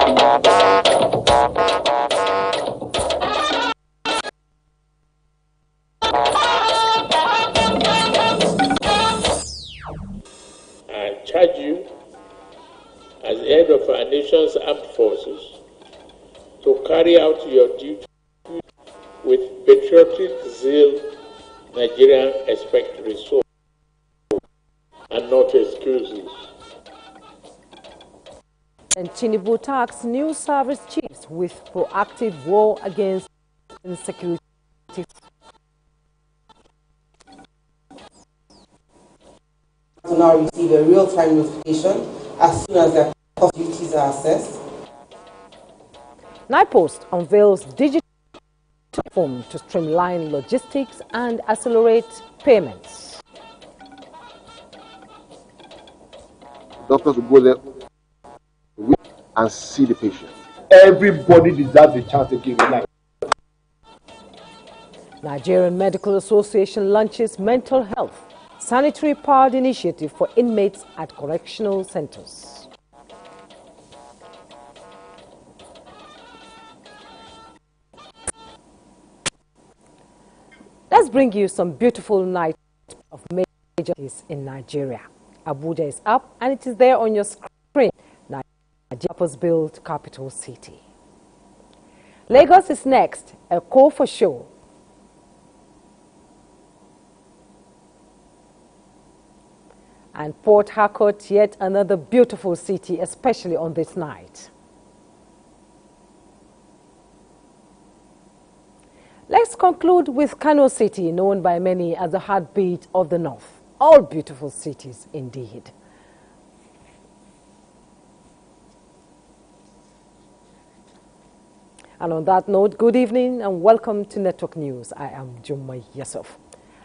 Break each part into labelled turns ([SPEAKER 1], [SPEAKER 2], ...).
[SPEAKER 1] I charge you, as head of our nation's armed forces, to carry out your duty with patriotic zeal Nigerians expect results and not excuses.
[SPEAKER 2] And Tinubu tasked new service chiefs with proactive war against insecurity.
[SPEAKER 3] To now receive a real-time notification as soon as their duties are assessed.
[SPEAKER 2] NIPOST unveils digital platform to streamline logistics and accelerate payments.
[SPEAKER 4] Doctors will go there and see the patient.
[SPEAKER 5] Everybody deserves a chance to give a life.
[SPEAKER 2] Nigerian Medical Association launches mental health sanitary powered initiative for inmates at correctional centers. Let's bring you some beautiful nights of major cities in Nigeria. Abuja is up and it is there on your screen. Nigeria's built capital city. Lagos is next, a call for show. And Port Harcourt, yet another beautiful city, especially on this night. Let's conclude with Kano City, known by many as the heartbeat of the north. All beautiful cities indeed. And on that note, good evening and welcome to Network News. I am Jumma Yusuf.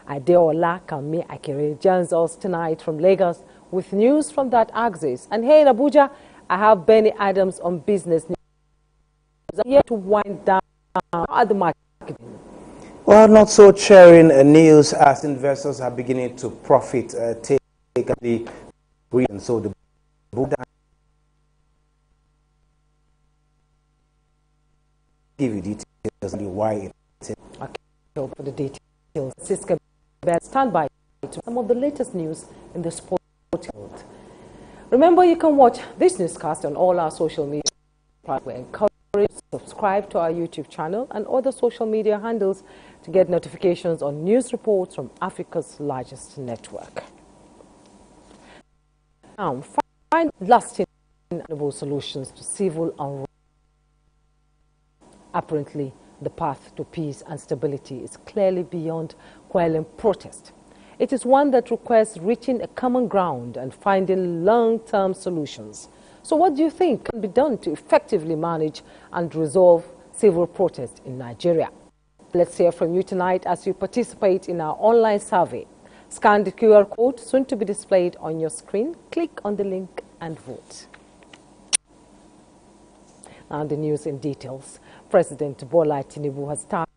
[SPEAKER 2] Adeola Kami Akere joins us tonight from Lagos with news from that axis. And here in Abuja, I have Benny Adams on business news. I'm here to wind down at the market.
[SPEAKER 6] Well, not so cheering news as investors are beginning to profit take the and so the give you details on why it's
[SPEAKER 2] okay, for the details. Siska, stand by to some of the latest news in the sport world. Remember, you can watch this newscast on all our social media. We encourage you to subscribe to our YouTube channel and other social media handles to get notifications on news reports from Africa's largest network. Now, find lasting solutions to civil unrest. Apparently, the path to peace and stability is clearly beyond quelling protest. It is one that requires reaching a common ground and finding long-term solutions. So what do you think can be done to effectively manage and resolve civil protest in Nigeria? Let's hear from you tonight as you participate in our online survey. Scan the QR code soon to be displayed on your screen. Click on the link and vote. Now the news in details. President Bola Tinubu has started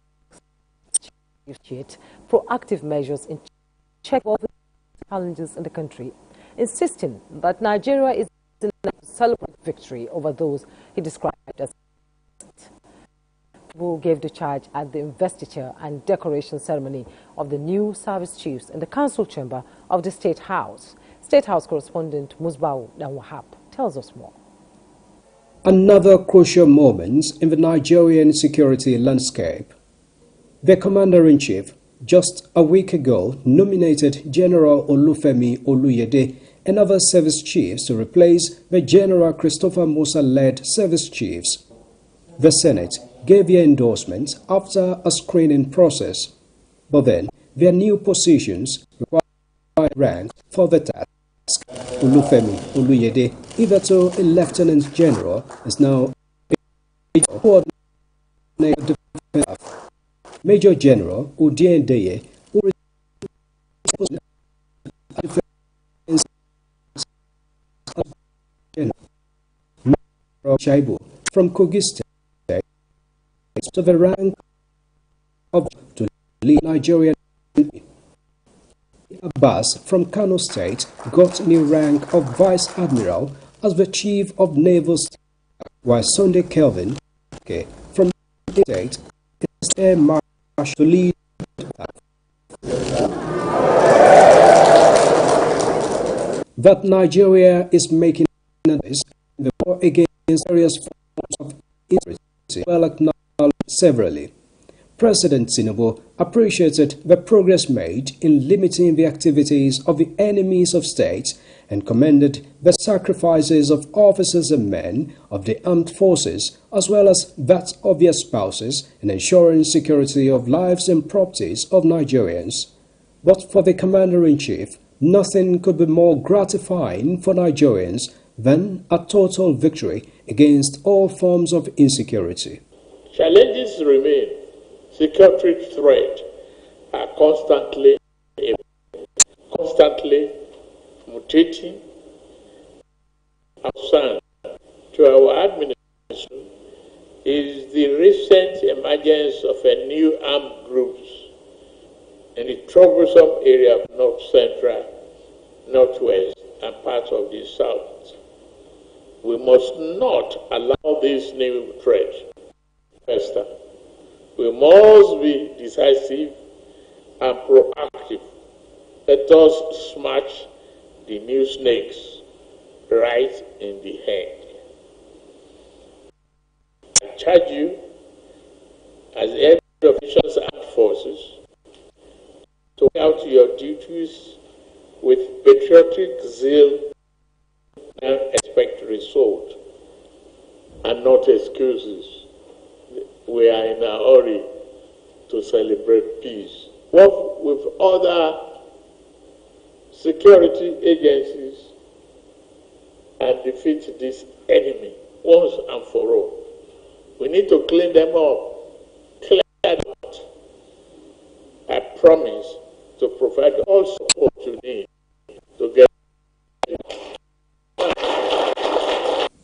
[SPEAKER 2] proactive measures in check all the challenges in the country, insisting that Nigeria is to celebrate victory over those he described as who gave the charge at the investiture and decoration ceremony of the new service chiefs in the council chamber of the State House. State House correspondent Musbau Danwahab tells us more.
[SPEAKER 7] Another crucial moment in the Nigerian security landscape. The Commander-in-Chief, just a week ago, nominated General Olufemi Oluyede and other service chiefs to replace the General Christopher Musa-led service chiefs. The Senate gave their endorsement after a screening process, but then their new positions require rank for the task. Olufemi Oluyede, hitherto a lieutenant general, is now a coordinator of Major General Odiendeye, who is Shaibu from Kogi State to the rank of to lead Nigerian. Abbas from Kano State got new rank of Vice Admiral as the Chief of Naval Staff, while Sunday Kelvin from the state is Air Marshal to lead. That Nigeria is making this the war against various forms of insurgency well acknowledged severally. President Tinubu appreciated the progress made in limiting the activities of the enemies of state and commended the sacrifices of officers and men of the armed forces as well as that of their spouses in ensuring security of lives and properties of Nigerians. But for the Commander-in-Chief, nothing could be more gratifying for Nigerians than a total victory against all forms of insecurity.
[SPEAKER 1] Challenges remain. Security threats are constantly mutating. Concern to our administration is the recent emergence of a new armed groups in the troublesome area of North Central, Northwest, and parts of the South. We must not allow this new threat to fester. We must be decisive and proactive. Let us smash the new snakes right in the head. I charge you, as head of the nation's armed forces, to carry out your duties with patriotic zeal and expect result, and not excuses. We are in a hurry to celebrate peace. Work with other security agencies and defeat this enemy once and for all. We need to clean them up, clear them out. I promise to provide all support you need to get.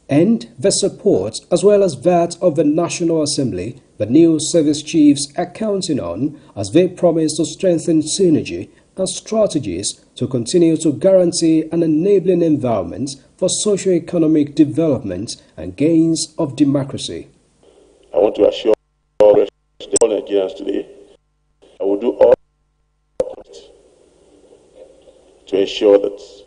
[SPEAKER 7] And the support, as well as that of the National Assembly, the new service chiefs are counting on as they promise to strengthen synergy and strategies to continue to guarantee an enabling environment for socio-economic development and gains of democracy.
[SPEAKER 8] I want to assure all Nigerians today I will do all to ensure that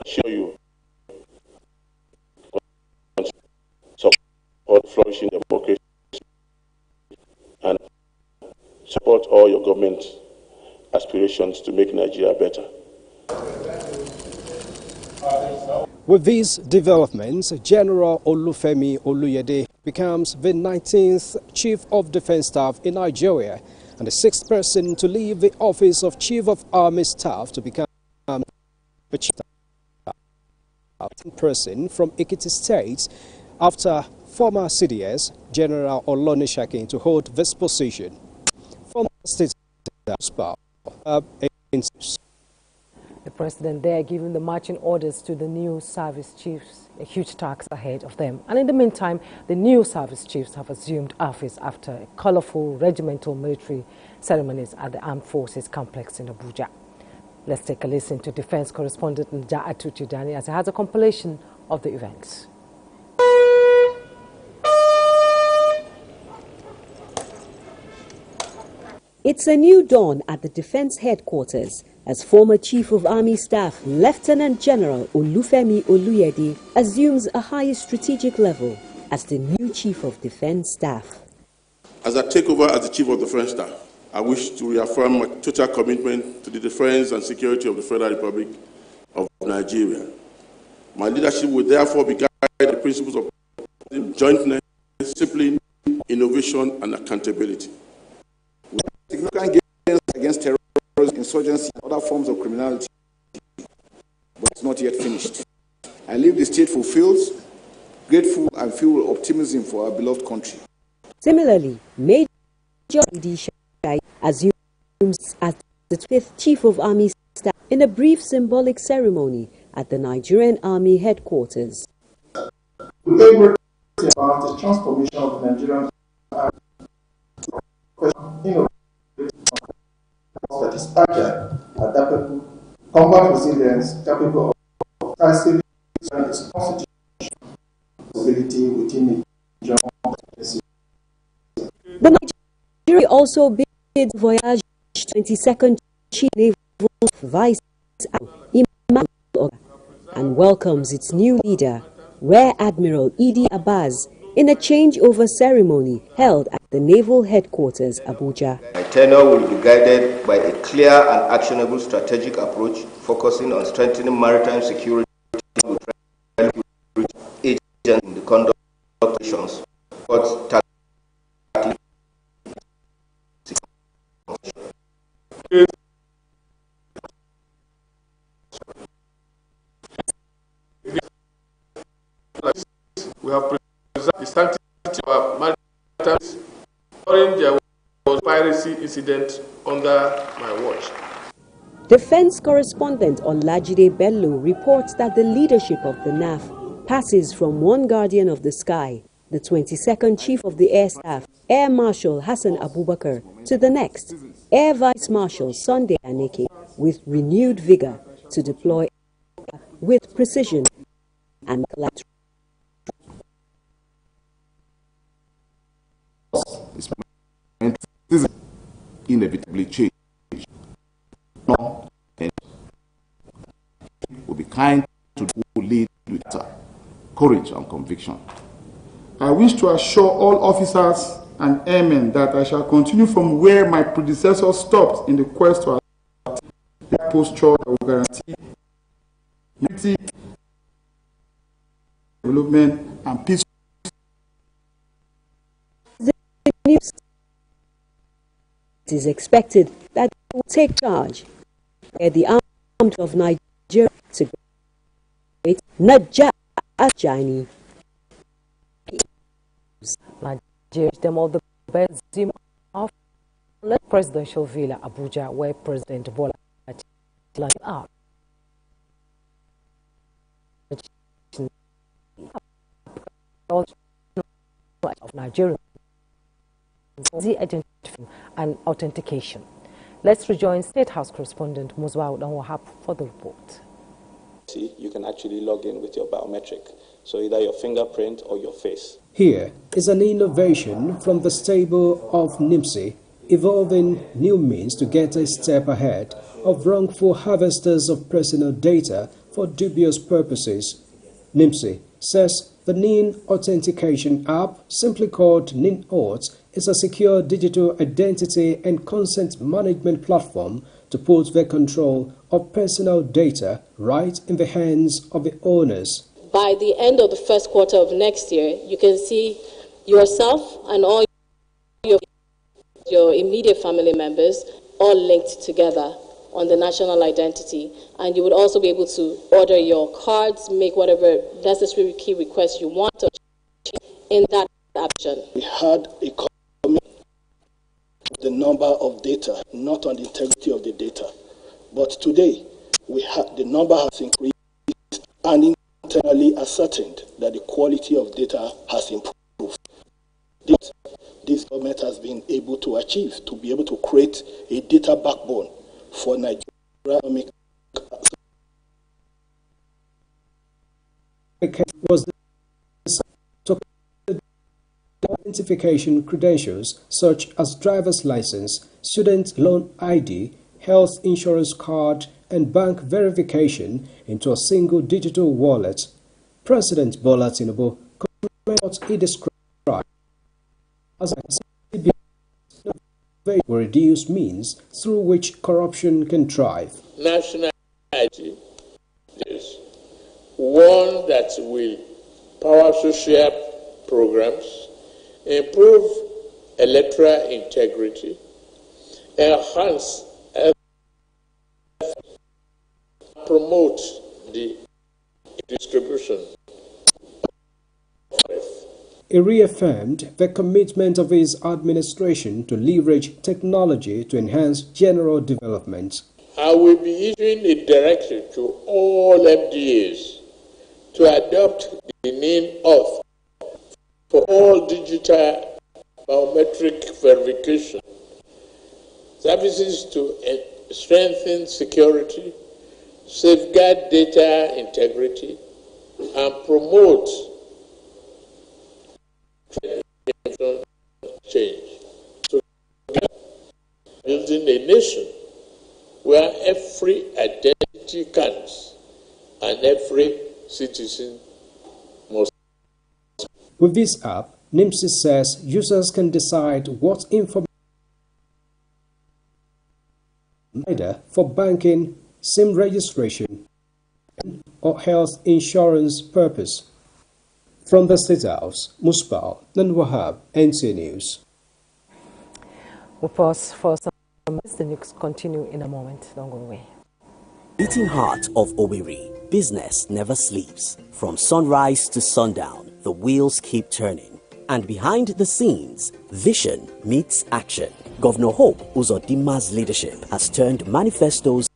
[SPEAKER 8] assure you support flourishing democracy and support all your government aspirations to make Nigeria better.
[SPEAKER 7] With these developments, General Olufemi Oluyede becomes the 19th Chief of Defense Staff in Nigeria and the 6th person to leave the office of Chief of Army Staff to become the Chief person from Ekiti State after former CDS General Olonishakin to hold this position. Former State
[SPEAKER 2] the president there giving the marching orders to the new service chiefs, a huge task ahead of them. And in the meantime, the new service chiefs have assumed office after a colorful regimental military ceremonies at the Armed Forces Complex in Abuja. Let's take a listen to defense correspondent Nja'atu Tijani as he has a compilation of the events.
[SPEAKER 9] It's a new dawn at the Defense Headquarters as former Chief of Army Staff Lieutenant General Olufemi Oluyede assumes a higher strategic level as the new Chief of Defense Staff.
[SPEAKER 8] As I take over as the Chief of Defense Staff, I wish to reaffirm my total commitment to the defense and security of the Federal Republic of Nigeria. My leadership will therefore be guided by the principles of jointness, discipline, innovation, and accountability.
[SPEAKER 10] We have significant gains against terrorism, insurgency, and other forms of criminality, but it's not yet finished. I leave the state fulfilled, grateful, and filled with optimism for our beloved country.
[SPEAKER 9] Similarly, Major D. Shai assumes as the 5th Chief of Army Staff in a brief symbolic ceremony at the Nigerian Army Headquarters.
[SPEAKER 5] We take great
[SPEAKER 11] about the transformation of the Nigerian that is agile, adaptable, combat resilience, capable of passively and its constitutionality within the Nigerian.
[SPEAKER 9] The Nigeria also bid voyage 22nd Chief Naval Vice Admiral and welcomes its new leader, Rear Admiral Idi Abbas, in a changeover ceremony held at the Naval Headquarters, Abuja.
[SPEAKER 12] My tenure will be guided by a clear and actionable strategic approach focusing on strengthening maritime security with agents in the conduct of operations,
[SPEAKER 1] we have preserved the sanctity of our maritime during there was piracy incident under my watch.
[SPEAKER 9] Defense correspondent Olajide Bello reports that the leadership of the NAF passes from one guardian of the sky, the 22nd Chief of the Air Staff, Air Marshal Hassan Abubakar, to the next, Air Vice Marshal Sunday Aneke, with renewed vigor to deploy with precision and collateral.
[SPEAKER 10] This is inevitably change. No, and will be kind to who lead with courage and conviction.
[SPEAKER 11] I wish to assure all officers and airmen that I shall continue from where my predecessors stopped in the quest to achieve the posture that will guarantee unity, development, and peace.
[SPEAKER 9] It is expected that they will take charge where the armed of Nigeria to great Naja Ajani.
[SPEAKER 2] Nigeria them all the best of presidential villa Abuja, where President Bola landed up. Of Nigeria identification and authentication. Let's rejoin State House correspondent Muswa Udanwahab for the report.
[SPEAKER 13] You can actually log in with your biometric, so either your fingerprint or your face.
[SPEAKER 7] Here is an innovation from the stable of NIMSI, evolving new means to get a step ahead of wrongful harvesters of personal data for dubious purposes. NIMSI says the NIN Authentication app, simply called NIN-Auth, is a secure digital identity and consent management platform to put the control of personal data right in the hands of the owners.
[SPEAKER 14] By the end of the first quarter of next year, you can see yourself and all your immediate family members all linked together on the national identity, and you would also be able to order your cards, make whatever necessary key requests you want to in that option.
[SPEAKER 15] We had a comment on the number of data, not on the integrity of the data. But today, the number has increased and internally ascertained that the quality of data has improved. This government has been able to achieve, to be able to create a data backbone for Nigeria.
[SPEAKER 7] Was to identification credentials such as driver's license, student loan ID, health insurance card, and bank verification into a single digital wallet. President Bola Tinubu commented what he described as a very reduced means through which corruption can thrive.
[SPEAKER 1] National ID is one that will power social programs, improve electoral integrity, enhance promote the distribution of wealth.
[SPEAKER 7] He reaffirmed the commitment of his administration to leverage technology to enhance general development.
[SPEAKER 1] I will be issuing a directive to all MDAs to adopt the NIN-Auth for all digital biometric verification, services to strengthen security, safeguard data integrity, and promote change. So, building a nation where every identity counts and every citizen must.
[SPEAKER 7] With this app, NIMSIS says users can decide what information either for banking, SIM registration, or health insurance purpose. From the State House, Musbal Wahab, NTA News.
[SPEAKER 2] We'll pause for some minutes. The news continue in a moment. Don't go away.
[SPEAKER 16] Beating heart of Owerri, business never sleeps. From sunrise to sundown, the wheels keep turning. And behind the scenes, vision meets action. Governor Hope Uzodimma's leadership has turned manifestos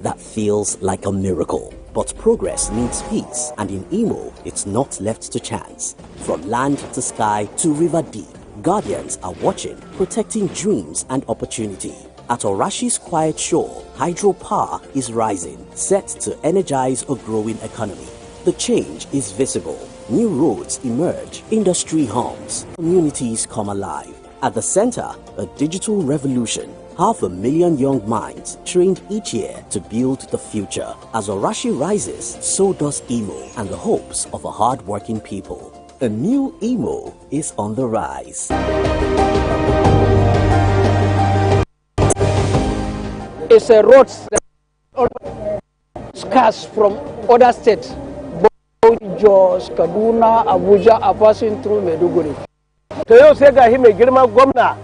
[SPEAKER 16] that feels like a miracle. But progress needs peace, and in Imo, it's not left to chance. From land to sky to river deep, guardians are watching, protecting dreams and opportunity. At Orashi's quiet shore, hydropower is rising, set to energize a growing economy. The change is visible. New roads emerge, industry hums, communities come alive. At the center, a digital revolution. 500,000 young minds trained each year to build the future. As Orashi rises, so does Imo and the hopes of a hard-working people. A new Imo is on the rise.
[SPEAKER 17] It's a road that scarce from other states. Both Jos, Kaduna, Abuja are passing through Maiduguri.
[SPEAKER 18] Toyo sai ga hi mai girma gwamna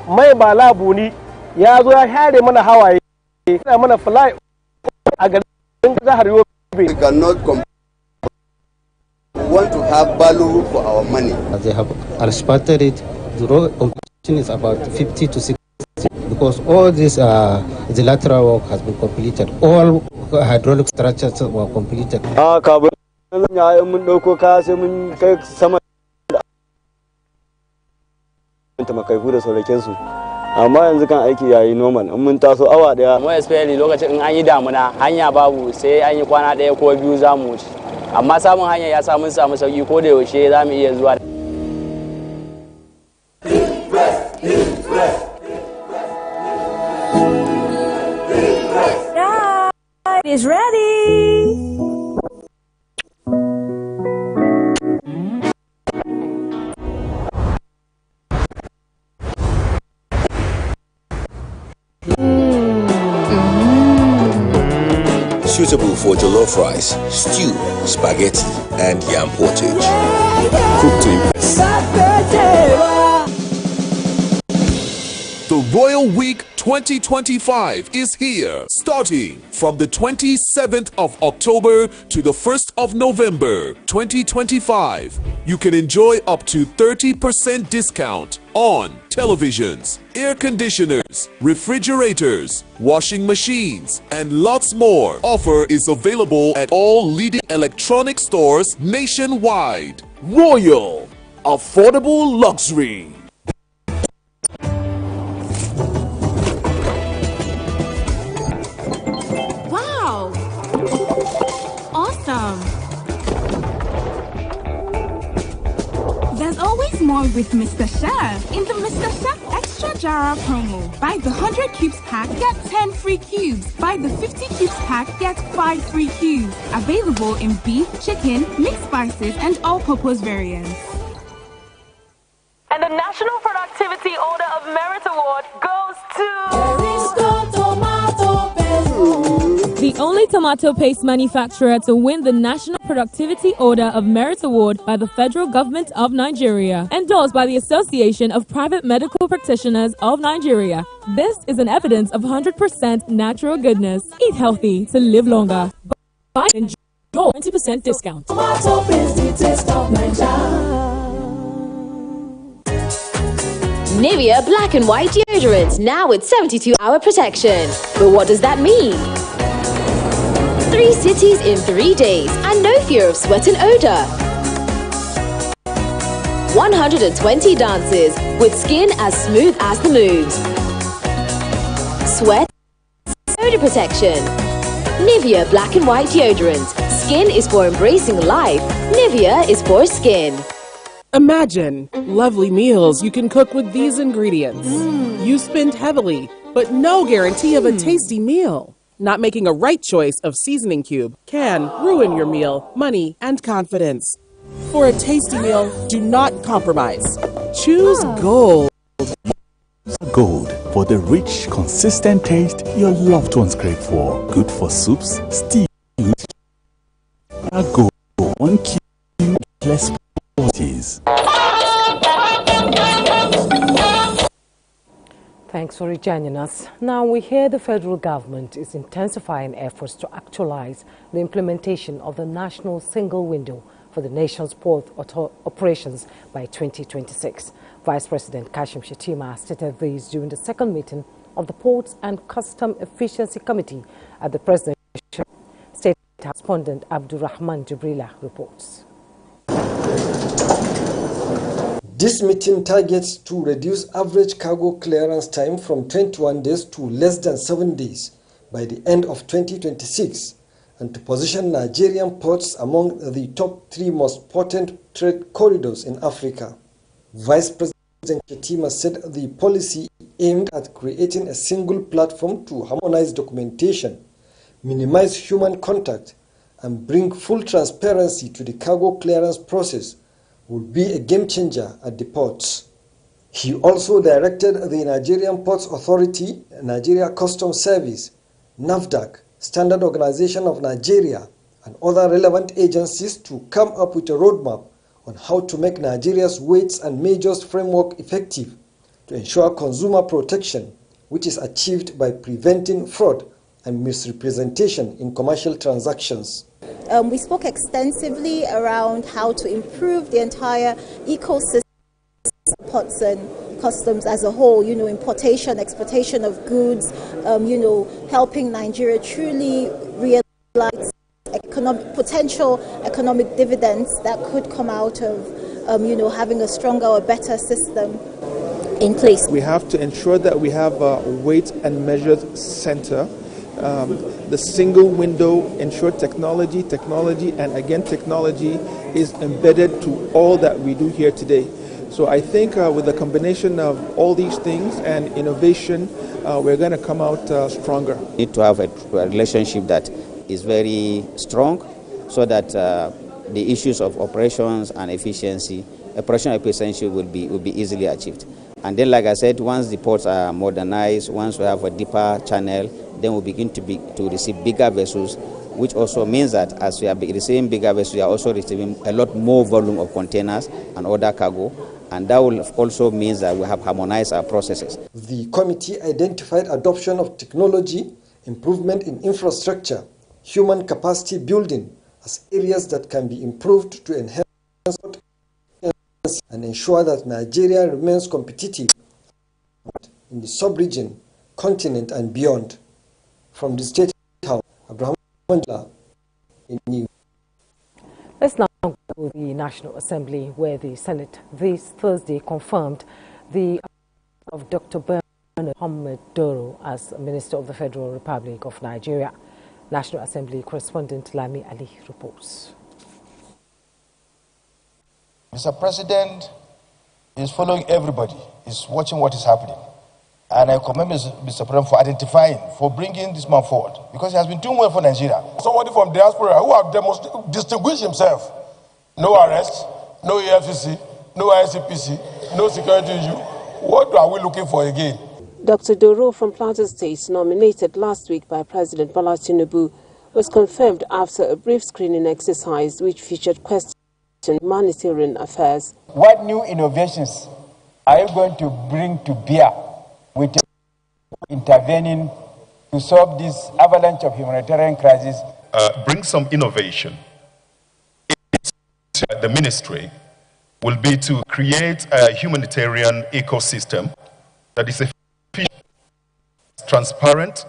[SPEAKER 18] mai bala buni ya zo ya share mana hawaye yana mana fly a garin jihar Yobe.
[SPEAKER 19] We cannot want to have value for our money.
[SPEAKER 20] They have anticipated it. The road completion is about 50 to 60 because all this the lateral work has been completed. All hydraulic structures were completed.
[SPEAKER 18] Kabul ya mun dauko kaya sai mun kai sama makaifu da sauraken su amma yanzu kan aiki yayi normal in mun taso awa daya
[SPEAKER 21] mu especially lokacin in an yi damuna hanya babu sai an yi kwana daya ko biyu zamu wuce amma samun hanya ya samu sauki ko da yaushe zamu iya zuwa.
[SPEAKER 22] Is ready.
[SPEAKER 23] Suitable for jollof rice, stew, spaghetti, and yam porridge. Cooked to impress.
[SPEAKER 24] The Royal Week 2025 is here, starting from the 27th of October to the 1st of November 2025. You can enjoy up to 30% discount on televisions, air conditioners, refrigerators, washing machines, and lots more. Offer is available at all leading electronic stores nationwide. Royal, affordable luxury.
[SPEAKER 25] Wow! Awesome! There's always more with Mr. Chef in the Mr. Chef Extra Jara promo. Buy the 100 cubes pack, get 10 free cubes. Buy the 50 cubes pack, get 5 free cubes. Available in beef, chicken, mixed spices, and all-purpose variants.
[SPEAKER 26] And the National Productivity Order of Merit Award goes to...
[SPEAKER 27] The only tomato paste manufacturer to win the National Productivity Order of Merit Award by the Federal Government of Nigeria, endorsed by the Association of Private Medical Practitioners of Nigeria. This is an evidence of 100% natural goodness. Eat healthy to live longer. Buy and enjoy 20% discount.
[SPEAKER 22] Tomato paste, the taste of Nigeria.
[SPEAKER 28] Nivea Black and White Deodorant, now with 72-hour protection. But what does that mean? 3 cities in 3 days and no fear of sweat and odor. 120 dances with skin as smooth as the moves. Sweat, odor protection. Nivea Black and White Deodorant. Skin is for embracing life. Nivea is for skin.
[SPEAKER 3] Imagine lovely meals you can cook with these ingredients. You spend heavily, but no guarantee of a tasty meal. Not making a right choice of seasoning cube can ruin your meal, money, and confidence. For a tasty meal, do not compromise. Choose Gold.
[SPEAKER 4] Gold for the rich, consistent taste your loved ones crave for. Good for soups, stews. Gold, 1 cube, less quantities.
[SPEAKER 2] Thanks for rejoining us. Now we hear the federal government is intensifying efforts to actualize the implementation of the national single window for the nation's port operations by 2026. Vice President Kashim Shettima stated this during the second meeting of the Ports and Custom Efficiency Committee at the Presidential State Correspondent Abdurrahman Jibrila reports.
[SPEAKER 5] This meeting targets to reduce average cargo clearance time from 21 days to less than 7 days by the end of 2026 and to position Nigerian ports among the top 3 most potent trade corridors in Africa. Vice President Shettima said the policy aimed at creating a single platform to harmonize documentation, minimize human contact, and bring full transparency to the cargo clearance process will be a game changer at the ports. He also directed the Nigerian Ports Authority, Nigeria Customs Service, NAFDAC, Standard Organization of Nigeria, and other relevant agencies to come up with a roadmap on how to make Nigeria's weights and measures framework effective to ensure consumer protection, which is achieved by preventing fraud and misrepresentation in commercial transactions.
[SPEAKER 6] We spoke extensively around how to improve the entire ecosystem of ports and customs as a whole, importation, exportation of goods, helping Nigeria truly realize potential economic dividends that could come out of, having a stronger or better system in place.
[SPEAKER 8] We have to ensure that we have a weight and measures center. The single window ensure technology, and again technology is embedded to all that we do here today. So I think with the combination of all these things and innovation, we're going to come out stronger.
[SPEAKER 10] We need to have a relationship that is very strong so that the issues of operations and efficiency, operational efficiency will be easily achieved. And then, like I said, once the ports are modernized, once we have a deeper channel, then we'll begin to receive bigger vessels, which also means that as we are receiving bigger vessels, we are also receiving a lot more volume of containers and other cargo, and that will also mean that we have harmonized our processes.
[SPEAKER 5] The committee identified adoption of technology, improvement in infrastructure, human capacity building as areas that can be improved to enhance and ensure that Nigeria remains competitive in the sub-region, continent and beyond. From the State House, Abraham Mandela in New.
[SPEAKER 2] Let's now go to the National Assembly, where the Senate this Thursday confirmed the of Dr. Bernard Mohammed Doro as Minister of the Federal Republic of Nigeria. National Assembly correspondent Lami Ali reports.
[SPEAKER 11] Mr. President is following everybody, is watching what is happening. And I commend Mr. President for identifying, for bringing this man forward, because he has been doing well for Nigeria. Somebody from diaspora who has distinguished himself. No arrest, no EFCC, no ICPC, no security issue. What are we looking for again?
[SPEAKER 12] Dr. Doro from Plateau State, nominated last week by President Bola Tinubu, was confirmed after a brief screening exercise which featured questions on humanitarian affairs.
[SPEAKER 29] What new innovations are you going to bring to bear with intervening to solve this avalanche of humanitarian crisis?
[SPEAKER 30] Bring some innovation. The ministry will be to create a humanitarian ecosystem that is efficient, transparent,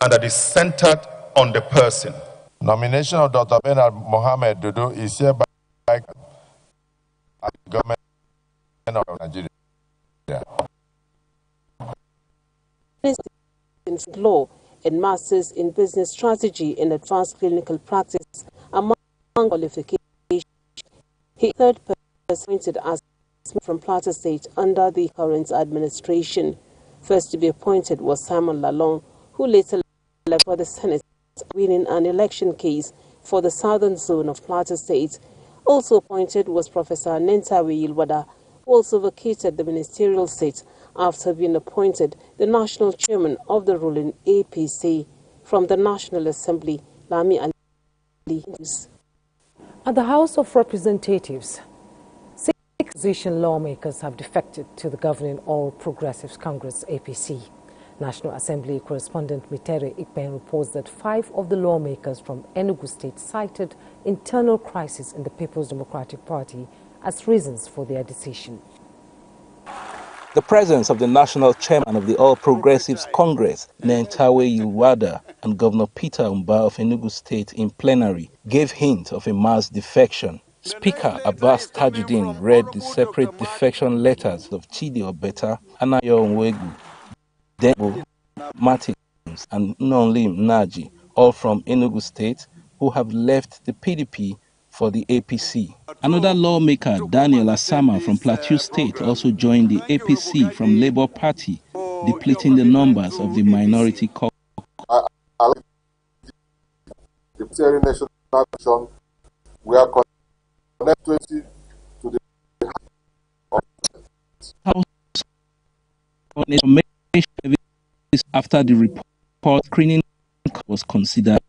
[SPEAKER 30] and that is centered on the person.
[SPEAKER 11] Nomination of Dr. Bernard Mohammed Dodo is hereby government Nigeria.
[SPEAKER 12] In law and masters in business strategy and advanced clinical practice among qualifications. He third person appointed as from Plateau State under the current administration. First to be appointed was Simon Lalong, who later left for the Senate, winning an election case for the southern zone of Plateau State. Also appointed was Professor Nentawe Yilwada, who also vacated the ministerial seat after being appointed the national chairman of the ruling APC. From the National Assembly, Lami Ali News.
[SPEAKER 2] At the House of Representatives, 6 opposition lawmakers have defected to the governing All Progressives Congress APC. National Assembly correspondent Mitere Ikpen reports that 5 of the lawmakers from Enugu State cited internal crisis in the People's Democratic Party as reasons for their decision.
[SPEAKER 1] The presence of the national chairman of the All Progressives Congress, Nentawe Yilwada, and Governor Peter Umba of Enugu State in plenary gave hint of a mass defection. Speaker Abbas Tajuddin read the separate defection letters of Chidi Obeta, Anayo Nwegu, Debo Martins, and Nonlim Naji, all from Enugu State, who have left the PDP for the APC. Another lawmaker, Daniel Asama from Plateau State, also joined the APC from Labour Party, depleting the numbers of the minority caucus.
[SPEAKER 7] The National Action, we are connected to the
[SPEAKER 1] after the report screening was considered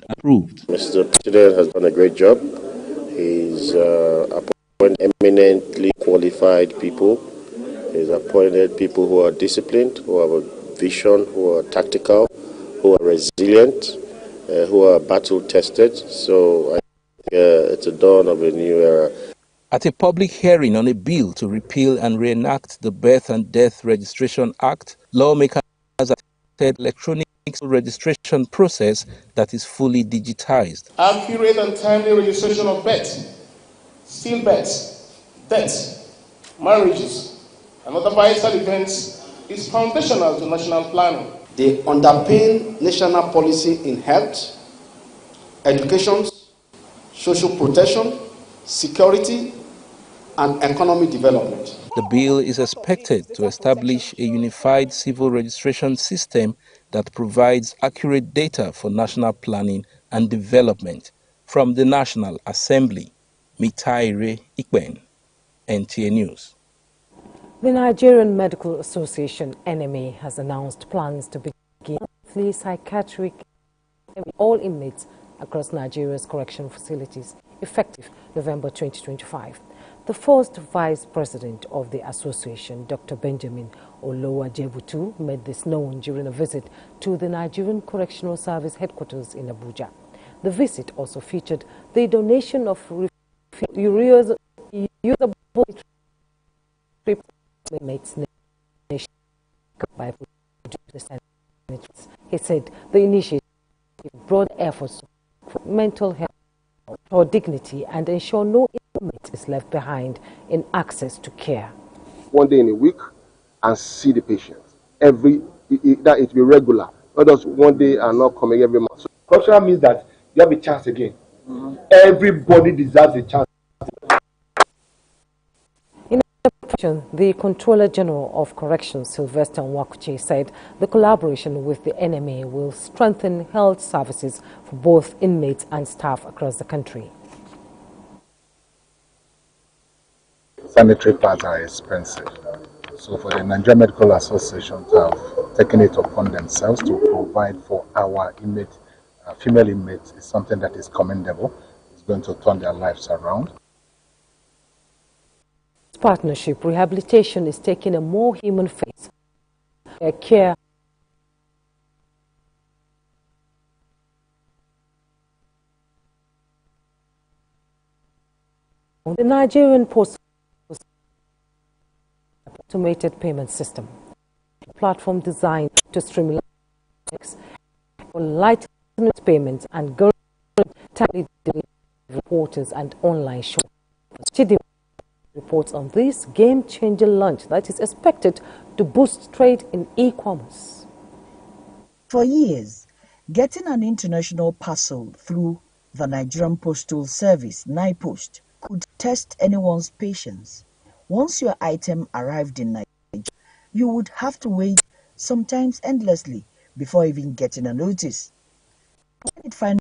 [SPEAKER 1] approved.
[SPEAKER 9] Mr. President has done a great job. He's appointed eminently qualified people. He's appointed people who are disciplined, who have a vision, who are tactical, who are resilient, who are battle-tested. So I think it's a dawn of a new era.
[SPEAKER 1] At a public hearing on a bill to repeal and reenact the Birth and Death Registration Act, lawmakers accepted electronic registration process that is fully digitized.
[SPEAKER 13] Accurate and timely registration of births, stillbirths, deaths, marriages, and other vital events is foundational to national planning.
[SPEAKER 14] They underpin national policy in health, education, social protection, security, and economic development.
[SPEAKER 1] The bill is expected to establish a unified civil registration system that provides accurate data for national planning and development. From the National Assembly, Mitaire Ikpen, NTA News.
[SPEAKER 2] The Nigerian Medical Association, NMA, has announced plans to begin monthly psychiatric all inmates across Nigeria's correction facilities, effective November 2025. The first vice president of the association, Dr. Benjamin Olowajebutu, made this known during a visit to the Nigerian Correctional Service headquarters in Abuja. The visit also featured the donation of usable inmates by he said the initiative brought efforts for mental health, for dignity, and ensure no inmate is left behind in access to care.
[SPEAKER 7] One day in a week and see the patient. That it be regular, not just one day and not coming every month. So correctional means that you have a chance again. Everybody deserves a chance.
[SPEAKER 2] In addition, the Controller General of Corrections, Sylvester Nwakuche, said the collaboration with the NMA will strengthen health services for both inmates and staff across the country.
[SPEAKER 15] Sanitary pads are expensive. So for the Nigerian Medical Association to have taken it upon themselves to provide for our inmate, female inmates is something that is commendable. It's going to turn their lives around.
[SPEAKER 2] Partnership rehabilitation is taking a more human face. Care the Nigerian Post automated payment system, a platform designed to streamline lighten payments and government timely reporters and online shows. reports on this game-changing launch that is expected to boost trade in e-commerce.
[SPEAKER 16] For years, getting an international parcel through the Nigerian Postal Service, NIPOST, could test anyone's patience. Once your item arrived in Nigeria, you would have to wait, sometimes endlessly, before even getting a notice. When it finally,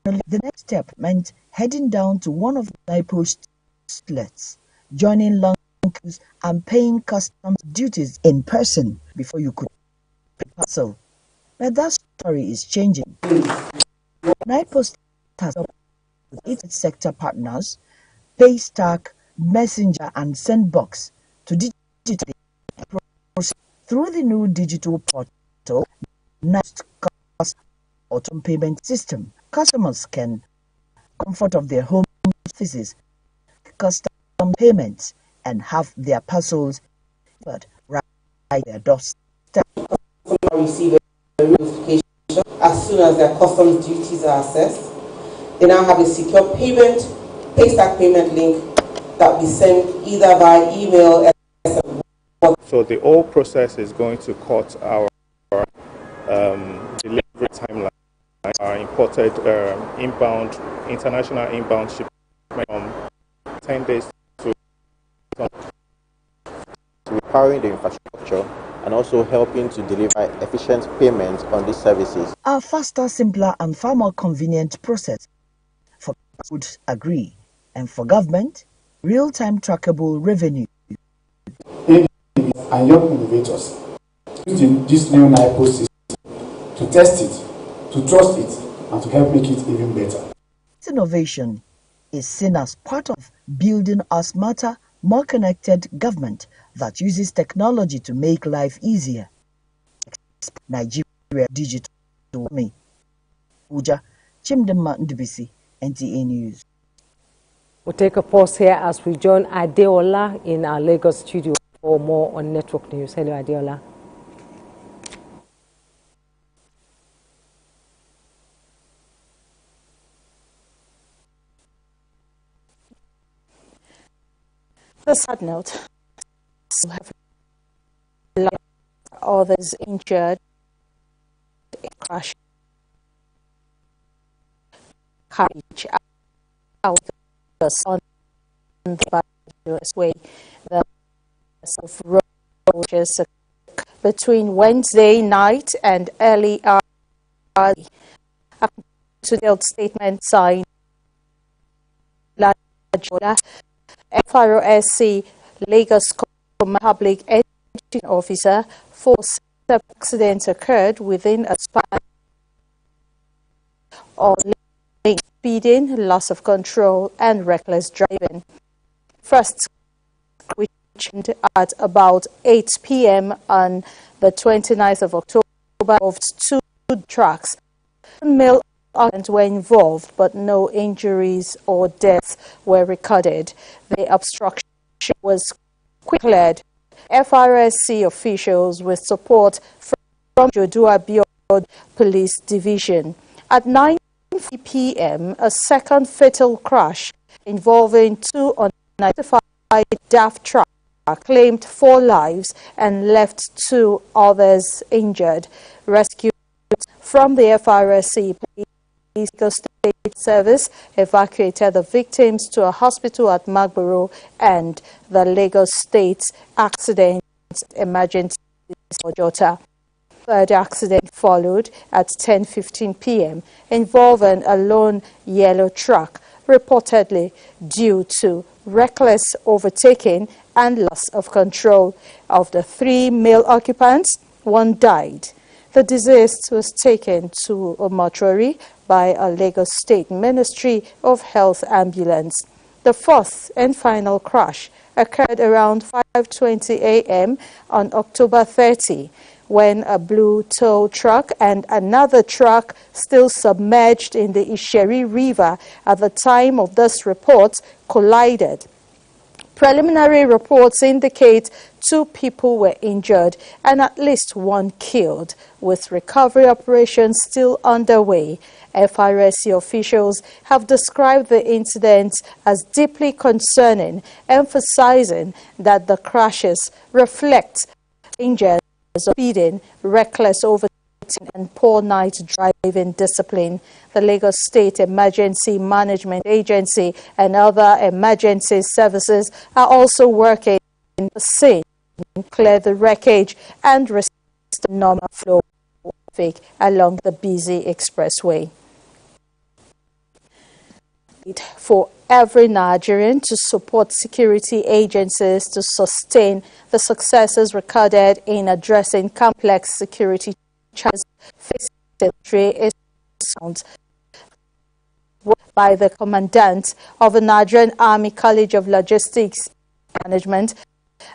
[SPEAKER 16] the next step meant heading down to one of the NIPOST outlets, joining long queues and paying customs duties in person before you could pay the parcel. But that story is changing. NIPOST has with its sector partners, Paystack, Messenger and Sendbox to digitally process through the new digital portal, NIPOST auto payment system. Customers can comfort of their home offices, custom payments, and have their parcels delivered right at their doorstep.
[SPEAKER 17] Receive a notification as soon as their customs duties are assessed. They now have a secure payment, Paystack payment link that will be sent either via email.
[SPEAKER 18] So the whole process is going to cut our delivery timeline. Our imported international inbound shipment from 10 days to
[SPEAKER 19] empowering the infrastructure and also helping to deliver efficient payments on these services.
[SPEAKER 16] A faster, simpler and far more convenient process for would agree, and for government, real-time trackable revenue.
[SPEAKER 20] And young innovators using this new NIPOST system to test it, to trust it, and to help make it even better.
[SPEAKER 16] This innovation is seen as part of building a smarter, more connected government that uses technology to make life easier. Nigeria Digital Economy. Uja Chimdema Ndubisi, NTA News.
[SPEAKER 2] We'll take a pause here as we join Adeola in our Lagos studio for more on Network News. Hello, Adeola.
[SPEAKER 21] The sad note, have others injured in crash carriage out on the way the roads between Wednesday night and early hours. To the statement signed FROSC Lagos Public Education Officer, 4 accidents occurred within a span of speeding, loss of control, and reckless driving. First, which at about 8 p.m. on the 29th of October, involved 2 trucks. Male occupants were involved, but no injuries or deaths were recorded. The obstruction was quickly cleared. FRSC officials with support from Jodua Biod Police Division. At 9 p.m., a second fatal crash involving 2 unidentified DAF trucks claimed 4 lives and left 2 others injured. Rescue from the FRSC Lagos State Service evacuated the victims to a hospital at Magboro and the Lagos State Accident Emergency Ojota. Third accident followed at 10:15 p.m. involving a lone yellow truck, reportedly due to reckless overtaking and loss of control. Of the 3 male occupants, 1 died. The deceased was taken to a mortuary by a Lagos State Ministry of Health ambulance. The fourth and final crash occurred around 5:20 a.m. on October 30, when a blue tow truck and another truck still submerged in the Isheri River at the time of this report collided. Preliminary reports indicate 2 people were injured and at least 1 killed, with recovery operations still underway. FRSC officials have described the incident as deeply concerning, emphasizing that the crashes reflect dangers of speeding, reckless overtaking, and poor night driving discipline. The Lagos State Emergency Management Agency and other emergency services are also working to scene, clear the wreckage and restore normal flow of traffic along the busy expressway. For every Nigerian to support security agencies to sustain the successes recorded in addressing complex security challenges facing the country is sound by the Commandant of the Nigerian Army College of Logistics Management,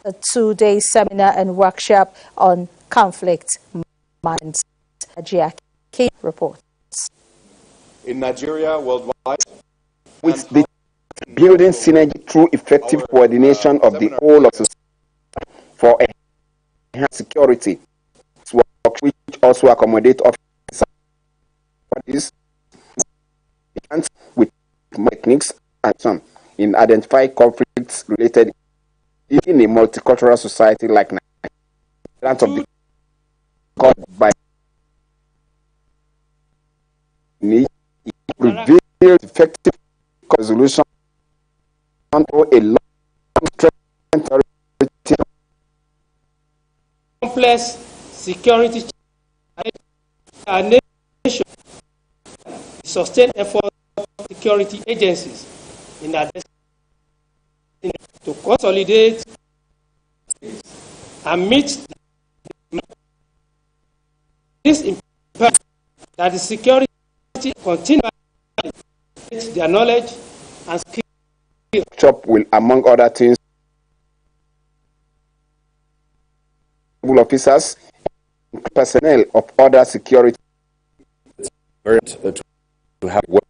[SPEAKER 21] a 2-day seminar and workshop on conflict management. Ajiaki reports.
[SPEAKER 3] In Nigeria, worldwide,
[SPEAKER 4] with the building synergy through effective coordination of the whole of society for enhanced security, which also accommodate officers with techniques and some in identifying conflicts related in a multicultural society like Nigeria. Of the by reveal effective resolution to a long-term
[SPEAKER 6] complex security our nation sustain efforts of security agencies in to consolidate and meet this impact that the security continually their knowledge and skills.
[SPEAKER 4] Workshop will, among other things, officers, personnel of other security.
[SPEAKER 22] It's very important to have work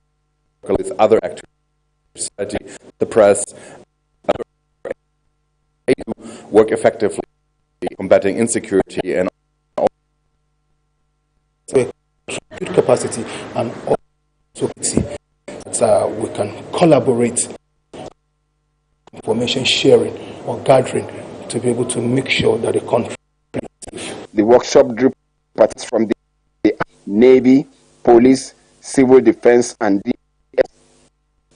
[SPEAKER 22] with other actors, society, the press, work effectively combating insecurity and
[SPEAKER 20] capacity, and also that we can collaborate, information sharing or gathering to be able to make sure that the country.
[SPEAKER 4] The workshop drew parties from the Navy, Police, Civil Defense, and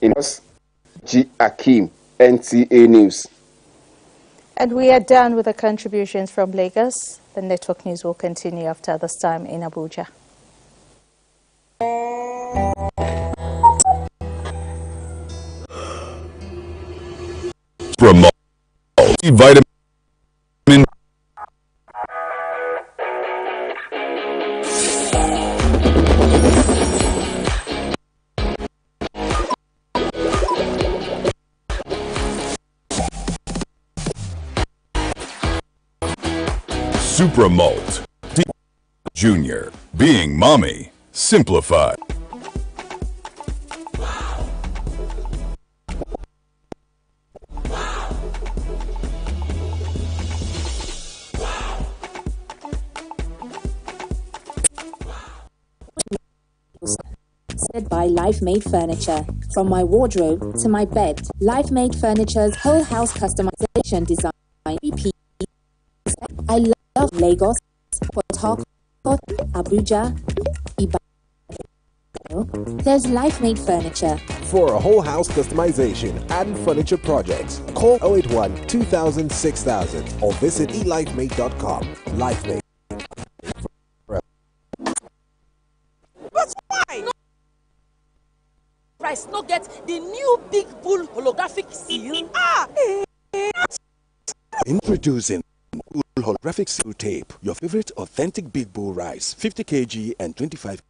[SPEAKER 4] DSS. G. Akim, NTA News.
[SPEAKER 21] And we are done with the contributions from Lagos. The network news will continue after this time in Abuja.
[SPEAKER 23] Vitamin. Supramalt Junior, being mommy simplified.
[SPEAKER 24] By LifeMade Furniture. From my wardrobe to my bed, LifeMade Furniture's whole house customization design. I love Lagos, Port Harcourt, Abuja, Ibadan. There's LifeMade Furniture.
[SPEAKER 25] For a whole house customization and furniture projects, call 081 2000 6000 or visit elifemade.com. LifeMade.
[SPEAKER 26] Price not get the new Big Bull holographic seal.
[SPEAKER 25] Introducing Bull holographic seal tape, your favorite authentic Big Bull rice, 50 kg and 25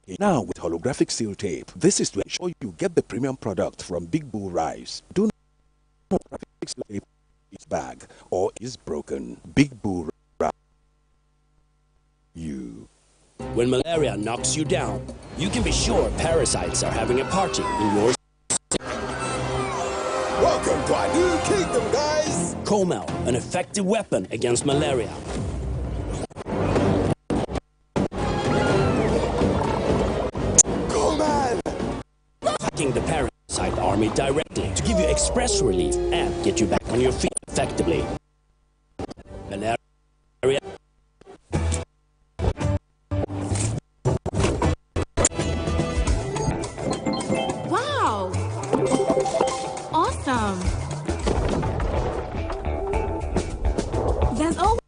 [SPEAKER 25] kg. Now with holographic seal tape, this is to ensure you get the premium product from Big Bull rice. Do not holographic seal tape is bag or is broken. Big Bull rice. You.
[SPEAKER 27] When malaria knocks you down, you can be sure parasites are having a party in your city.
[SPEAKER 25] Welcome to our new Kingdom Garden
[SPEAKER 27] Comel, an effective weapon against malaria. Attacking the parasite army directly to give you express relief and get you back on your feet effectively. Malaria.
[SPEAKER 5] Wow! Awesome! There's always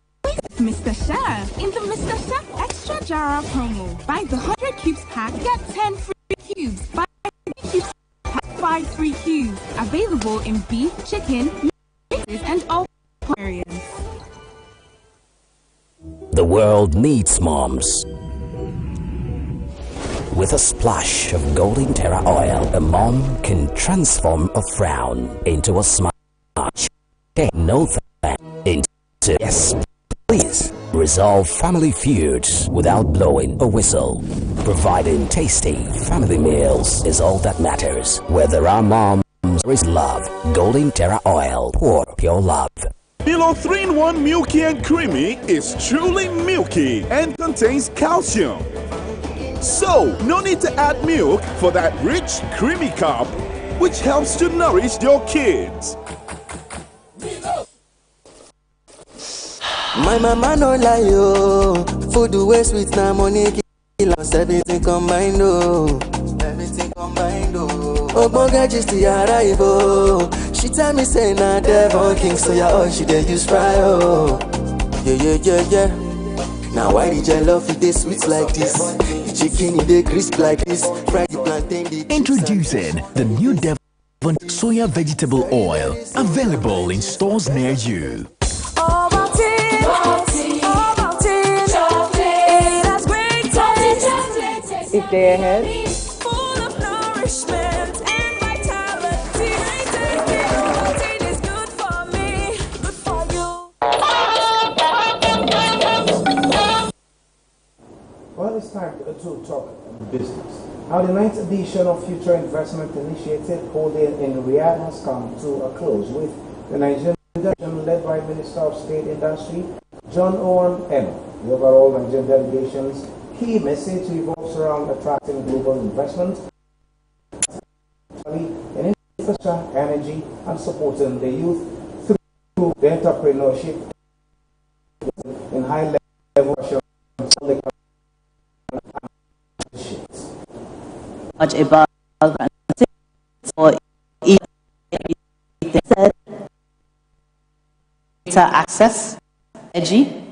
[SPEAKER 5] Mr. Chef in the Mr. Chef Extra Jar promo. Buy the 100 cubes pack, get 10 free cubes. Buy 50 cubes pack, 5 free cubes. Available in beef, chicken, mixes, and all variants.
[SPEAKER 27] The world needs moms. With a splash of Golden Terra oil, a mom can transform a frown into a smile. No thanks into yes, please. Resolve family feuds without blowing a whistle. Providing tasty family meals is all that matters. Where there are moms, there is love. Golden Terra oil, pour pure love.
[SPEAKER 8] Milo 3-in-1 Milky and Creamy is truly milky and contains calcium. So, no need to add milk for that rich, creamy cup, which helps to nourish your kids.
[SPEAKER 9] My mama no lie, yo. Food way sweet, now money kill us. Everything combined, oh. Everything combined, oh. Ogbonge just the arrive, oh. She tell me say na Devon King, so yeah, oh, she dey use fry, oh. Yeah. Now why did you love it, they sweet like this? The chicken in the crisp like this. Fried the plantain,
[SPEAKER 10] Introducing the new Devon Soya Vegetable Oil, available in stores near you.
[SPEAKER 2] If they're ahead.
[SPEAKER 11] Well, it's time to talk business. Now, the 9th edition of Future Investment Initiative holding in Riyadh has come to a close with the Nigerian delegation led by Minister of State Industry, John Owen Eno. The overall Nigerian delegation's key message revolves around attracting global investment in infrastructure, energy, and supporting the youth through the entrepreneurship in high-level
[SPEAKER 12] much about access, energy.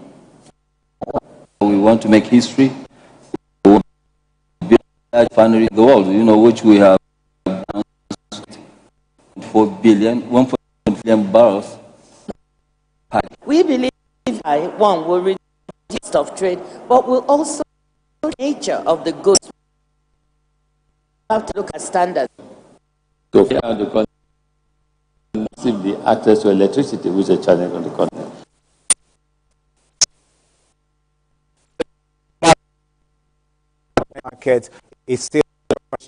[SPEAKER 13] We want to make history. We want to build a refinery in the world, which we have 4 billion, 1.4 billion barrels.
[SPEAKER 28] We believe one will reduce the cost of trade, but will also the nature of the goods. We have to look at standards.
[SPEAKER 13] So we have the access to electricity, which is a challenge on the continent.
[SPEAKER 11] Market is still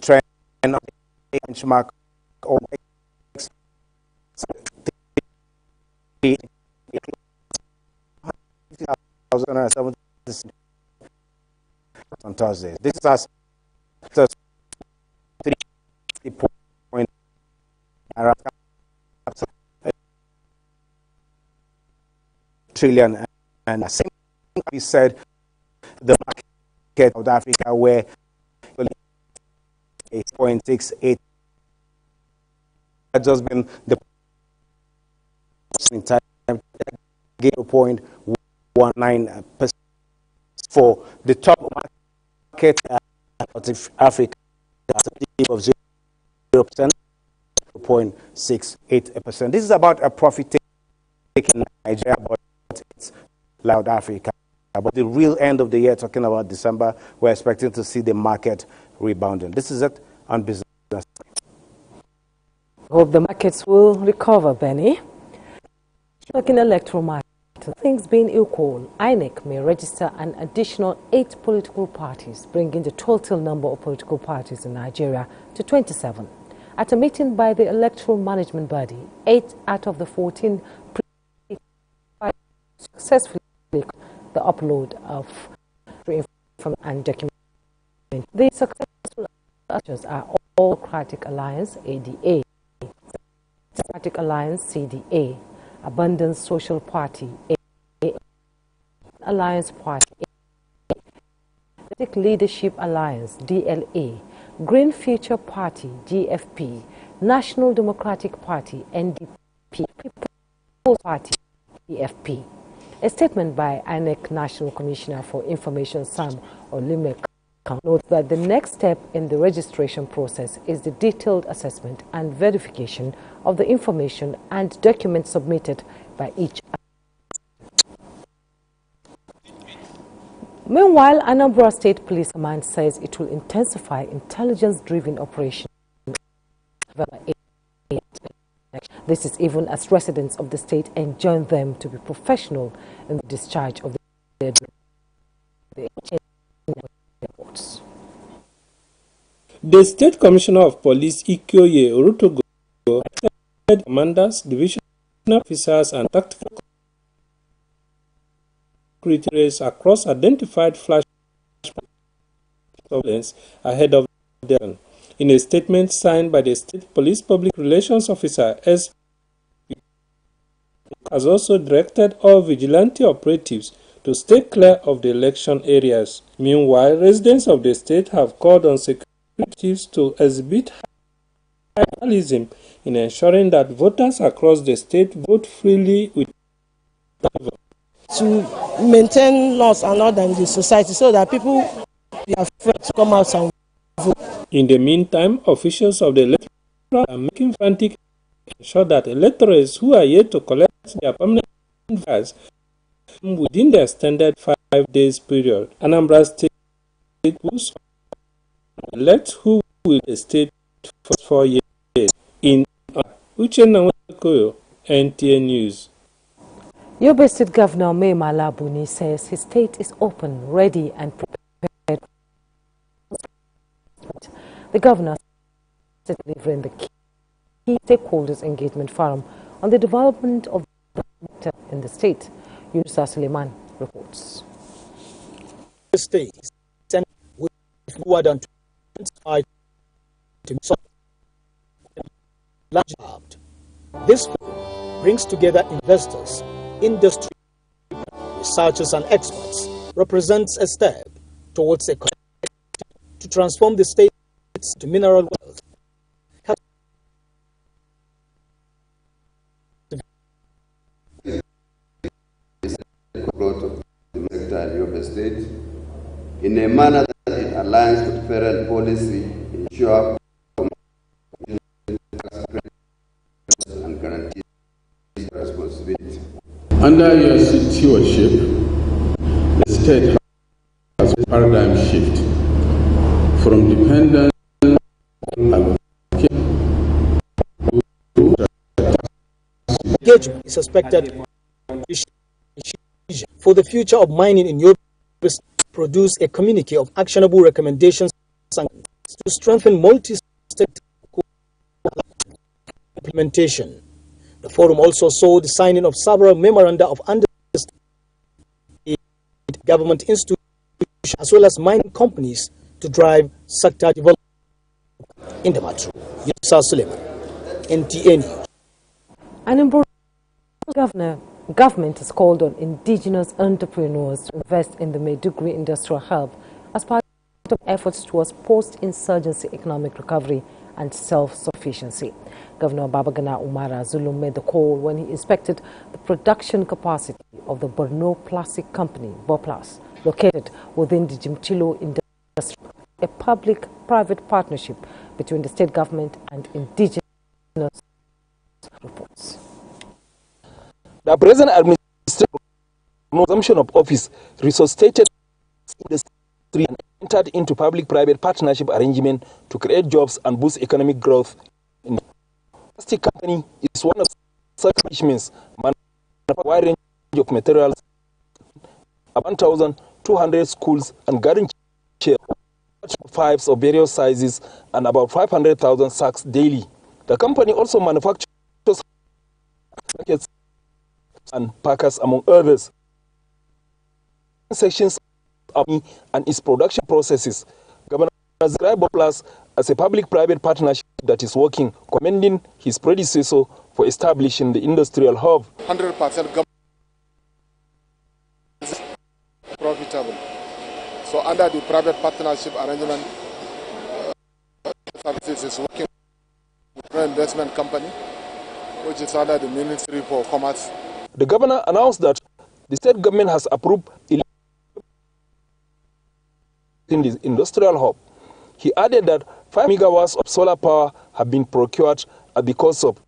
[SPEAKER 11] trend benchmark or 2007 on Thursday. This is us 3 point trillion, and the same thing we said the market of Africa where 8.68 has just been the in time 0.19% for the top market of Africa of 0%, 0.68%. This is about a profit taking Nigeria, but it's South Africa. But the real end of the year, talking about December, we're expecting to see the market rebounding. This is it on business.
[SPEAKER 2] Hope the markets will recover, Benny. Talking electoral market, things being equal, INEC may register an additional 8 political parties, bringing the total number of political parties in Nigeria to 27. At a meeting by the electoral management body, 8 out of the 14 successfully the upload of information and documents. The successful actors are All Democratic Alliance, ADA, Democratic Alliance, CDA, Abundance Social Party, AA, Alliance Party, Democratic Leadership Alliance, DLA, Green Future Party, GFP, National Democratic Party, NDP, People's Party, PFP. A statement by INEC National Commissioner for Information, Sam Olimek, notes that the next step in the registration process is the detailed assessment and verification of the information and documents submitted by each. Meanwhile, Anambra State Police Command says it will intensify intelligence-driven operations. This is even as residents of the state enjoin them to be professional in the discharge of their reports.
[SPEAKER 6] The State Commissioner of Police, Ikyoye Orutogo, said commanders, division officers, and tactical secretaries across identified flash surveillance ahead of the. In a statement signed by the State Police Public Relations Officer, S. has also directed all vigilante operatives to stay clear of the election areas. Meanwhile, residents of the state have called on securities to exhibit high realism in ensuring that voters across the state vote freely with
[SPEAKER 1] to maintain laws and order in the society so that people be afraid to come out and vote.
[SPEAKER 6] In the meantime, officials of the electorate are making frantic to ensure that electors who are yet to collect their permanent votes within the extended 5 days period. Anambra State will elect who will the state for 4 years. In Uchenna Koyo, NTA News.
[SPEAKER 2] Yobe State Governor Mai Mala Buni says his state is open, ready and prepared. The governor is delivering the key stakeholders engagement forum on the development of the sector in the state. Yunusa Suleiman reports.
[SPEAKER 7] The state is with more than 25 large. This brings together investors, industry, researchers and experts, represents a step towards a to transform the state to mineral wealth.
[SPEAKER 14] Growth of the sector in Yobe State in a manner that it aligns with federal policy, ensure and guarantee responsibility.
[SPEAKER 15] Under your stewardship, the state has a paradigm shift from dependence
[SPEAKER 7] engagement is expected for the future of mining in Yobe to produce a communique of actionable recommendations to strengthen multi-state implementation. The forum also saw the signing of several memoranda of understanding with government institutions as well as mining companies to drive sector development in the metro. Yunusa Suleiman, NTA News.
[SPEAKER 2] Government has called on indigenous entrepreneurs to invest in the Maiduguri Industrial Hub as part of efforts towards post-insurgency economic recovery and self-sufficiency. Governor Babagana Umara Zulum made the call when he inspected the production capacity of the Borno Plastic Company, BOPLAS, located within the Jimchilo Industry, a public-private partnership between the state government and indigenous reports.
[SPEAKER 16] The present administration resumption of office resuscitated industry and entered into public-private partnership arrangement to create jobs and boost economic growth. The plastic company is one of such arrangements manufacturing a wide range of materials, 1,200 schools and garden chairs, pipes of various sizes, and about 500,000 sacks daily. The company also manufactures and packers, among others. sections of and its production processes. Governor described Plus as a public-private partnership that is working, commending his predecessor for establishing the industrial hub.
[SPEAKER 3] 100% government is profitable. So under the private partnership arrangement, services is working with an investment company, which is under the Ministry for Commerce.
[SPEAKER 16] The governor announced that the state government has approved in the industrial hub. He added that 5 megawatts of solar power have been procured at the cost of.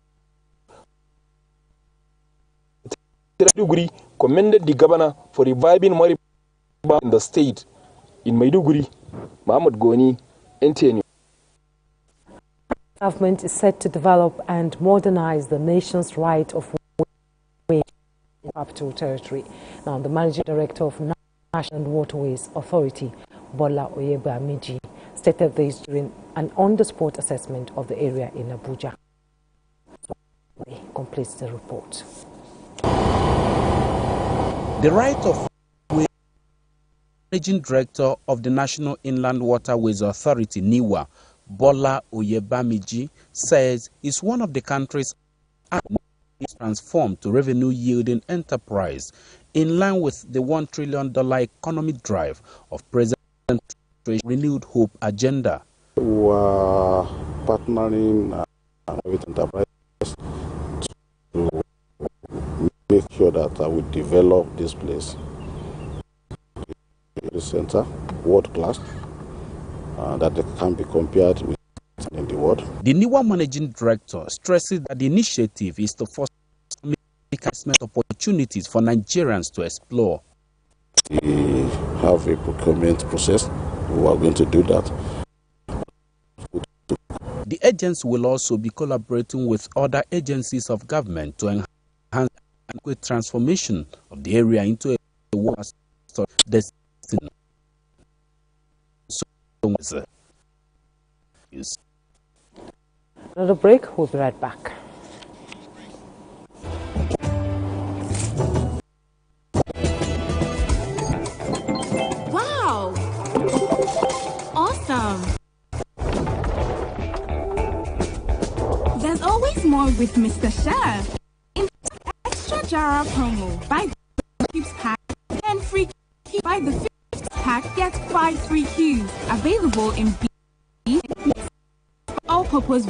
[SPEAKER 16] Maiduguri commended the governor for reviving Moribund in the state. In Maiduguri, Mahmoud Goni, NTN.
[SPEAKER 2] Government is set to develop and modernize the nation's right of way in Capital Territory. Now, the Managing Director of National Waterways Authority, Bola Oyebamiji, stated this during an on-the-spot assessment of the area in Abuja. Completes the report.
[SPEAKER 4] The right of way, Managing Director of the National Inland Waterways Authority, NIWA, Bola Oyebamiji, says it's one of the country's transformed to revenue-yielding enterprise in line with the $1 trillion economic drive of President Trump's renewed hope agenda.
[SPEAKER 17] We are partnering with enterprises to make sure that we develop this place. The center, world class, that they can be compared with in the world.
[SPEAKER 4] The NIWA Managing Director stresses that the initiative is to foster investment opportunities for Nigerians to explore.
[SPEAKER 17] We have a procurement process. We are going to do that.
[SPEAKER 4] The agency will also be collaborating with other agencies of government to enhance the transformation of the area into a water destination.
[SPEAKER 2] Another break, we'll be right back.
[SPEAKER 5] Wow! Awesome! There's always more with Mr. Chef. In extra jar promo, buy the cubes pack, 10 free cubes. Buy the 5th pack, get 5 free cubes. Available in B, all-purpose.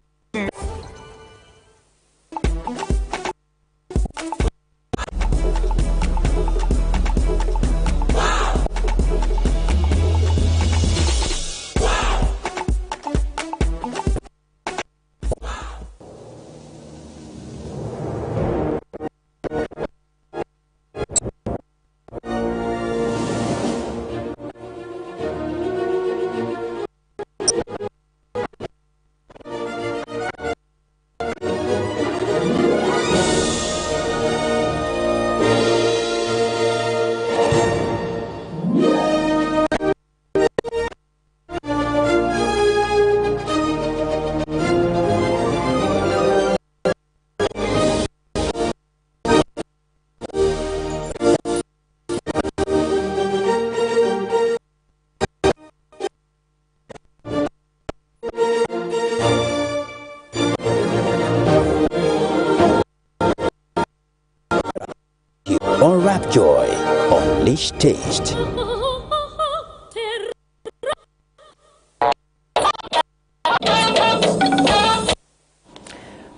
[SPEAKER 27] Unwrap joy, unleash taste.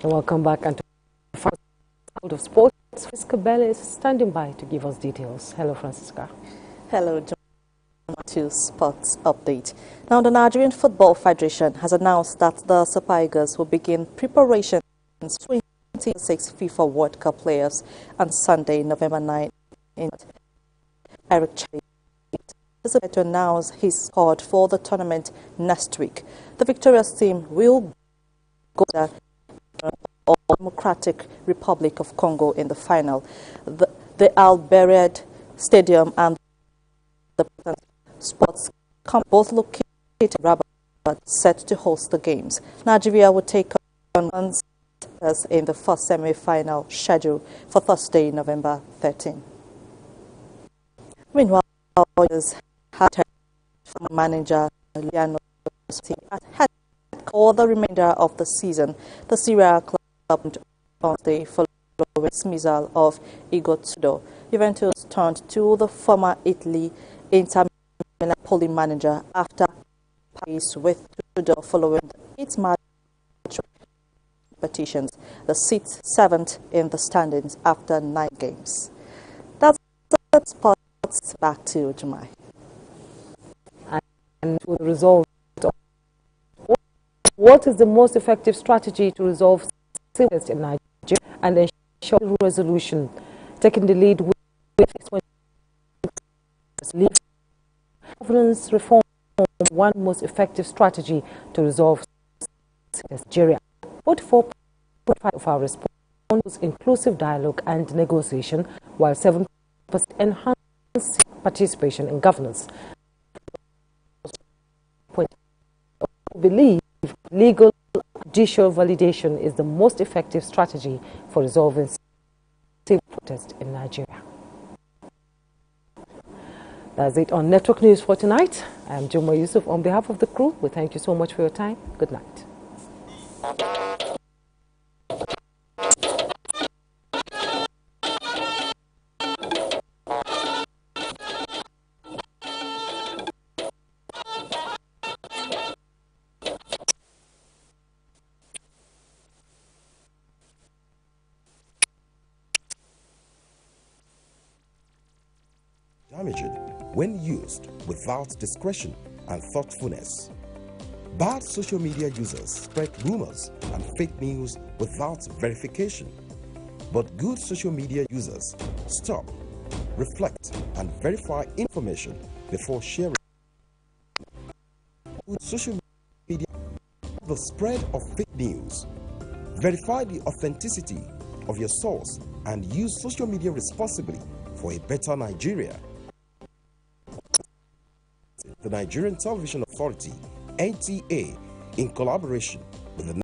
[SPEAKER 2] Welcome back and to the world of sports. Francisca Bell is standing by to give us details. Hello, Francisca.
[SPEAKER 18] Hello, John. To sports update. Now, the Nigerian Football Federation has announced that the Super Eagles will begin preparations for 2026 FIFA World Cup players on Sunday, November 9. Eric Chelle is about to announce his squad for the tournament next week. The victorious team will go to the Democratic Republic of Congo in the final. The Al Bayadère Stadium and the sports camp, both located in Rabat, set to host the games. Nigeria will take on in the first semi-final schedule for Thursday, November 13. Meanwhile, Oilers had manager Liano had for the remainder of the season. The Syria club on the following dismissal of Igor Tudor. Juventus turned to the former Italy Inter Milan polling manager after Paris with Tudor following the 8-match competitions. The sits 7th in the standings after 9 games. That's sports. Back to Jumai.
[SPEAKER 2] And to the result, what is the most effective strategy to resolve civil unrest in Nigeria and ensure resolution? Taking the lead with governance reform, one most effective strategy to resolve Nigeria. 44% of our response was inclusive dialogue and negotiation, while 7% enhanced participation in governance. We believe legal judicial validation is the most effective strategy for resolving civil protest in Nigeria. That's it on Network News for tonight. I'm Juma Yusuf. On behalf of the crew, we thank you so much for your time. Good night.
[SPEAKER 19] Damaging when used without discretion and thoughtfulness. Bad social media users spread rumors and fake news without verification. But good social media users stop, reflect, and verify information before sharing. With social media, the spread of fake news. Verify the authenticity of your source and use social media responsibly for a better Nigeria. The Nigerian Television Authority, NTA, in collaboration with the